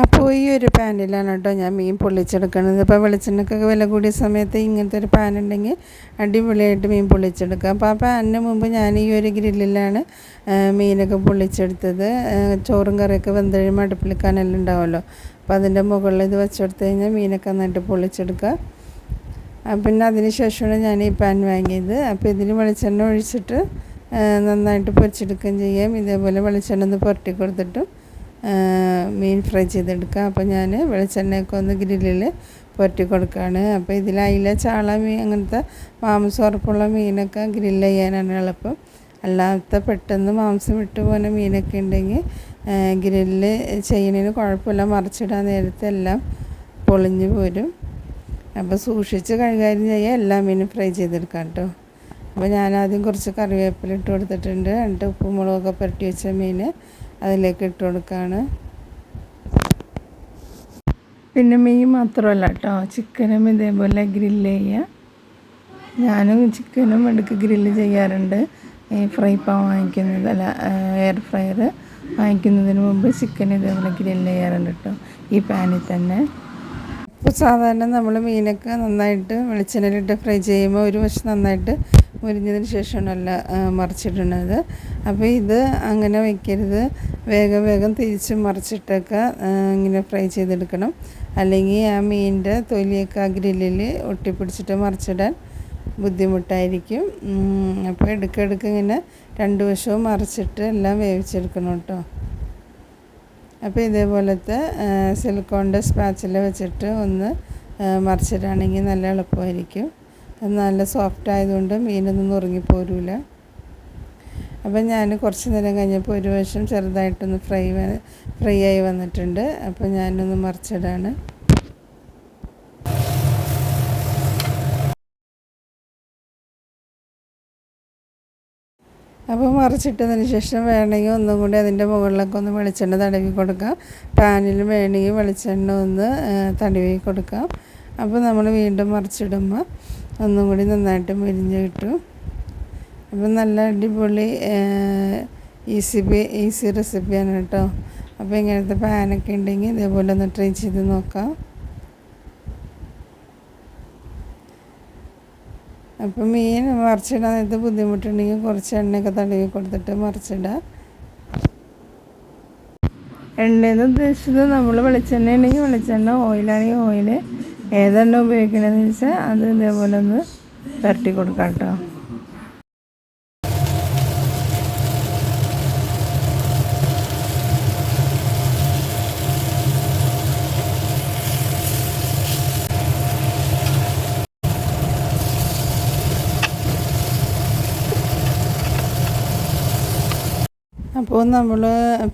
അപ്പോൾ ഈ ഒരു പാനിലാണ് കേട്ടോ ഞാൻ മീൻ പൊള്ളിച്ചെടുക്കുന്നത്. ഇപ്പോൾ വെളിച്ചെണ്ണക്കൊക്കെ വില കൂടിയ സമയത്ത് ഇങ്ങനത്തെ ഒരു പാൻ ഉണ്ടെങ്കിൽ അടിപൊളിയായിട്ട് മീൻ പൊള്ളിച്ചെടുക്കാം. അപ്പോൾ ആ പാനിന് മുമ്പ് ഞാൻ ഈ ഒരു ഗ്രില്ലിലാണ് മീനൊക്കെ പൊള്ളിച്ചെടുത്തത്. ചോറും കറിയൊക്കെ വെന്ത് കഴിയുമ്പോൾ അടുപ്പിൽ കനലെല്ലാം ഉണ്ടാവുമല്ലോ, അപ്പോൾ അതിൻ്റെ മുകളിൽ ഇത് വെച്ചെടുത്ത് കഴിഞ്ഞാൽ മീനൊക്കെ നന്നായിട്ട് പൊള്ളിച്ചെടുക്കുക. പിന്നെ അതിന് ശേഷമാണ് ഞാൻ ഈ പാൻ വാങ്ങിയത്. അപ്പോൾ ഇതിൽ വെളിച്ചെണ്ണ ഒഴിച്ചിട്ട് നന്നായിട്ട് പൊരിച്ചെടുക്കുകയും ചെയ്യാം. ഇതേപോലെ വെളിച്ചെണ്ണ ഒന്ന് പുരട്ടി കൊടുത്തിട്ടും മീൻ ഫ്രൈ ചെയ്തെടുക്കുക. അപ്പോൾ ഞാൻ വെളിച്ചെണ്ണയൊക്കെ ഒന്ന് ഗ്രില്ലിൽ പുരട്ടി കൊടുക്കുകയാണ്. അപ്പോൾ ഇതിൽ അയില, ചാള, മീൻ അങ്ങനത്തെ മാംസം ഉറപ്പുള്ള മീനൊക്കെ ഗ്രില്ല് ചെയ്യാനാണ് എളുപ്പം. അല്ലാത്ത പെട്ടെന്ന് മാംസം വിട്ടു പോകുന്ന മീനൊക്കെ ഉണ്ടെങ്കിൽ ഗ്രില്ല് ചെയ്യുന്നതിന് കുഴപ്പമില്ല, മറിച്ചിടാൻ നേരത്തെ എല്ലാം പൊളിഞ്ഞു പോരും. അപ്പോൾ സൂക്ഷിച്ച് കൈകാര്യം ചെയ്യുക, എല്ലാ മീനും ഫ്രൈ ചെയ്തെടുക്കാം കേട്ടോ. അപ്പോൾ ഞാനാദ്യം കുറച്ച് കറിവേപ്പില ഇട്ട് കൊടുത്തിട്ടുണ്ട്. എന്നിട്ട് ഉപ്പും മുളകൊക്കെ പുരട്ടി വെച്ച മീൻ അതിലേക്ക് ഇട്ട് കൊടുക്കുകയാണ്. പിന്നെ മീൻ മാത്രമല്ല കേട്ടോ, ചിക്കനും ഇതേപോലെ ഗ്രില്ല് ചെയ്യുക. ഞാനും ചിക്കനും ഇടയ്ക്ക് ഗ്രില്ല് ചെയ്യാറുണ്ട്. ഈ ഫ്രൈ പാൻ വാങ്ങിക്കുന്നത് അല്ല, എയർ ഫ്രയർ വാങ്ങിക്കുന്നതിന് മുമ്പ് ചിക്കൻ ഇതേപോലെ ഗ്രില്ല് ചെയ്യാറുണ്ട് കേട്ടോ, ഈ പാനിൽ തന്നെ. ഇപ്പോൾ സാധാരണ നമ്മൾ മീനൊക്കെ നന്നായിട്ട് വെളിച്ചെണ്ണയിലിട്ട് ഫ്രൈ ചെയ്യുമ്പോൾ ഒരു വശം നന്നായിട്ട് മുരിഞ്ഞതിന് ശേഷമാണല്ല മറിച്ചിടുന്നത്. അപ്പോൾ ഇത് അങ്ങനെ വയ്ക്കരുത്, വേഗം തിരിച്ച് മറിച്ചിട്ടൊക്കെ ഇങ്ങനെ ഫ്രൈ ചെയ്തെടുക്കണം. അല്ലെങ്കിൽ ആ മീനിൻ്റെ തൊലിയൊക്കെ ആ ഗ്രില്ലിൽ ഒട്ടിപ്പിടിച്ചിട്ട് മറിച്ചിടാൻ ബുദ്ധിമുട്ടായിരിക്കും. അപ്പോൾ ഇടയ്ക്കിടയ്ക്ക് ഇങ്ങനെ രണ്ട് വശവും മറിച്ചിട്ട് എല്ലാം വേവിച്ചെടുക്കണം കേട്ടോ. അപ്പോൾ ഇതേപോലത്തെ സിലിക്കോണിൻ്റെ സ്പാച്ചില വെച്ചിട്ട് ഒന്ന് മറിച്ചിട്ടാണെങ്കിൽ നല്ല എളുപ്പമായിരിക്കും. അത് നല്ല സോഫ്റ്റ് ആയതുകൊണ്ട് മീനൊന്നും നുറുങ്ങിപ്പോരില്ല. അപ്പം ഞാൻ കുറച്ച് നേരം കഴിഞ്ഞപ്പോൾ ഒരു വശം ചെറുതായിട്ടൊന്ന് ഫ്രൈ ആയി വന്നിട്ടുണ്ട്. അപ്പോൾ ഞാനൊന്ന് മറിച്ചിടാണ്. അപ്പോൾ മറിച്ചിട്ടതിന് ശേഷം വേണമെങ്കിൽ ഒന്നും കൂടി അതിൻ്റെ മുകളിലൊക്കെ ഒന്ന് വെളിച്ചെണ്ണ തടവി കൊടുക്കാം. പാനിൽ വേണമെങ്കിൽ വെളിച്ചെണ്ണ ഒന്ന് തടവി കൊടുക്കാം. അപ്പോൾ നമ്മൾ വീണ്ടും മറിച്ചിടുമ്പോൾ ഒന്നും കൂടി നന്നായിട്ട് മുരിഞ്ഞ് കിട്ടും. അപ്പം നല്ല അടിപൊളി ഈസി റെസിപ്പിയാണ് കേട്ടോ. അപ്പോൾ ഇങ്ങനത്തെ പാനൊക്കെ ഉണ്ടെങ്കിൽ ഇതേപോലെ ഒന്ന് ട്രൈ ചെയ്ത് നോക്കാം. അപ്പം മീൻ മറിച്ചിടാൻ നേരത്തെ ബുദ്ധിമുട്ടുണ്ടെങ്കിൽ കുറച്ച് എണ്ണയൊക്കെ തടവി കൊടുത്തിട്ട് മറിച്ചിടുക. എണ്ണയെന്ന് ഉദ്ദേശിച്ചത് നമ്മൾ വെളിച്ചെണ്ണ ഉണ്ടെങ്കിൽ വെളിച്ചെണ്ണ, ഓയിലാണെങ്കിൽ ഓയിൽ, ഏതെണ്ണ ഉപയോഗിക്കണമെന്ന് വെച്ചാൽ അത് ഇതേപോലെ ഒന്ന് പുരട്ടി കൊടുക്കാം കേട്ടോ. അപ്പോൾ നമ്മൾ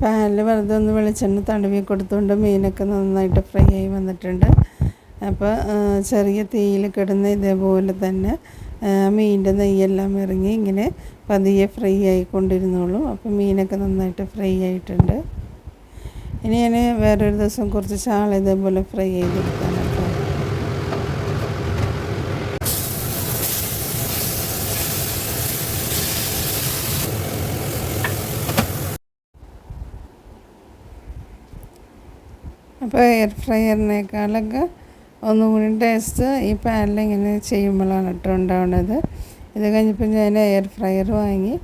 പാനിൽ വെറുതെ ഒന്ന് വെളിച്ചെണ്ണ തടവി കൊടുത്തുകൊണ്ട് മീനൊക്കെ നന്നായിട്ട് ഫ്രൈ ആയി വന്നിട്ടുണ്ട്. അപ്പോൾ ചെറിയ തീയിൽ കിടന്ന് ഇതേപോലെ തന്നെ മീനിൻ്റെ നെയ്യെല്ലാം ഇറങ്ങി ഇങ്ങനെ പതിയെ ഫ്രൈ ആയിക്കൊണ്ടിരുന്നോളും. അപ്പോൾ മീനൊക്കെ നന്നായിട്ട് ഫ്രൈ ആയിട്ടുണ്ട്. ഇനി ഞാൻ വേറൊരു ദിവസം കുറച്ച് ചാള ഇതേപോലെ ഫ്രൈ ചെയ്തെടുക്കാൻ കേട്ടോ. അപ്പോൾ എയർ ഫ്രയറിനേക്കാളൊക്കെ ഒന്നുകൂടി ടേസ്റ്റ് ഈ പാനിൽ ഇങ്ങനെ ചെയ്യുമ്പോഴാണ് കേട്ടോ ഉണ്ടാവുന്നത്. ഇത് കഴിഞ്ഞപ്പോൾ ഞാൻ എയർ ഫ്രയർ വാങ്ങി.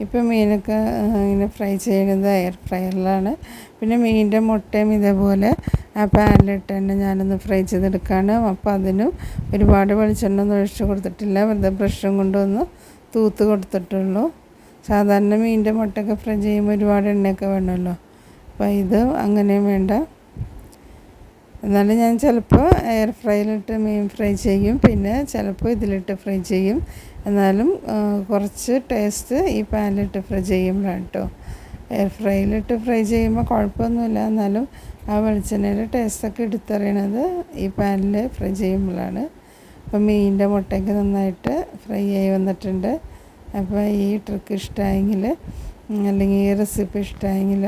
ഇപ്പോൾ മീനൊക്കെ ഇങ്ങനെ ഫ്രൈ ചെയ്യുന്നത് എയർ ഫ്രയറിലാണ്. പിന്നെ മീനിൻ്റെ മുട്ടയും ഇതേപോലെ ആ പാനിലിട്ട് തന്നെ ഞാനൊന്ന് ഫ്രൈ ചെയ്തെടുക്കുകയാണ്. അപ്പോൾ അതിനും ഒരുപാട് വെളിച്ചെണ്ണ ഒന്നും ഒഴിച്ച് കൊടുത്തിട്ടില്ല, വെറുതെ ബ്രഷും കൊണ്ടൊന്ന് തൂത്ത് കൊടുത്തിട്ടുള്ളൂ. സാധാരണ മീനിൻ്റെ മുട്ടയൊക്കെ ഫ്രൈ ചെയ്യുമ്പോൾ ഒരുപാട് എണ്ണയൊക്കെ വേണമല്ലോ, അപ്പോൾ ഇത് അങ്ങനെയും വേണ്ട. എന്നാലും ഞാൻ ചിലപ്പോൾ എയർ ഫ്രൈയിലിട്ട് മീൻ ഫ്രൈ ചെയ്യും, പിന്നെ ചിലപ്പോൾ ഇതിലിട്ട് ഫ്രൈ ചെയ്യും. എന്നാലും കുറച്ച് ടേസ്റ്റ് ഈ പാനിലിട്ട് ഫ്രൈ ചെയ്യുമ്പോഴാണ് കേട്ടോ. എയർ ഫ്രൈയിലിട്ട് ഫ്രൈ ചെയ്യുമ്പോൾ കുഴപ്പമൊന്നുമില്ല, എന്നാലും ആ വെളിച്ചെണ്ണയുടെ ടേസ്റ്റൊക്കെ എടുത്തറിയണത് ഈ പാനിൽ ഫ്രൈ ചെയ്യുമ്പോഴാണ്. അപ്പോൾ മീനിൻ്റെ മുട്ടയ്ക്ക് നന്നായിട്ട് ഫ്രൈ ആയി വന്നിട്ടുണ്ട്. അപ്പോൾ ഈ ട്രിക്ക് ഇഷ്ടമായെങ്കിൽ അല്ലെങ്കിൽ ഈ റെസിപ്പി ഇഷ്ടമായെങ്കിൽ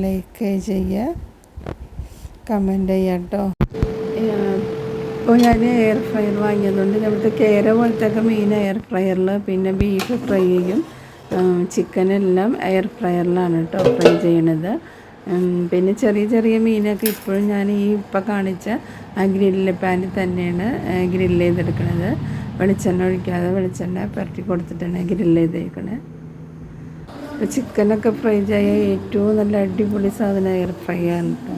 ലൈക്ക് ചെയ്യുക, കമൻറ്റ് ചെയ്യാം കേട്ടോ. ഇപ്പോൾ ഞാൻ എയർ ഫ്രയർ വാങ്ങിയതുകൊണ്ട് നമ്മുടെ കേര പോലത്തെയൊക്കെ മീൻ എയർ ഫ്രയറിൽ, പിന്നെ ബീഫ് ഫ്രൈ ചെയ്യും, ചിക്കനെല്ലാം എയർ ഫ്രയറിലാണ് കേട്ടോ ഫ്രൈ ചെയ്യണത്. പിന്നെ ചെറിയ ചെറിയ മീനൊക്കെ ഇപ്പോഴും ഞാൻ ഈ ഇപ്പം കാണിച്ച ആ ഗ്രില്ല് പാനിൽ തന്നെയാണ് ഗ്രില്ല് ചെയ്തെടുക്കുന്നത്. വെളിച്ചെണ്ണ ഒഴിക്കാതെ വെളിച്ചെണ്ണ പുരട്ടി കൊടുത്തിട്ടാണ് ഗ്രില്ല് ചെയ്തേക്കണേ. ചിക്കനൊക്കെ ഫ്രൈ ചെയ്യാൻ ഏറ്റവും നല്ല അടിപൊളി സാധനം എയർ ഫ്രൈ ആണ് കേട്ടോ.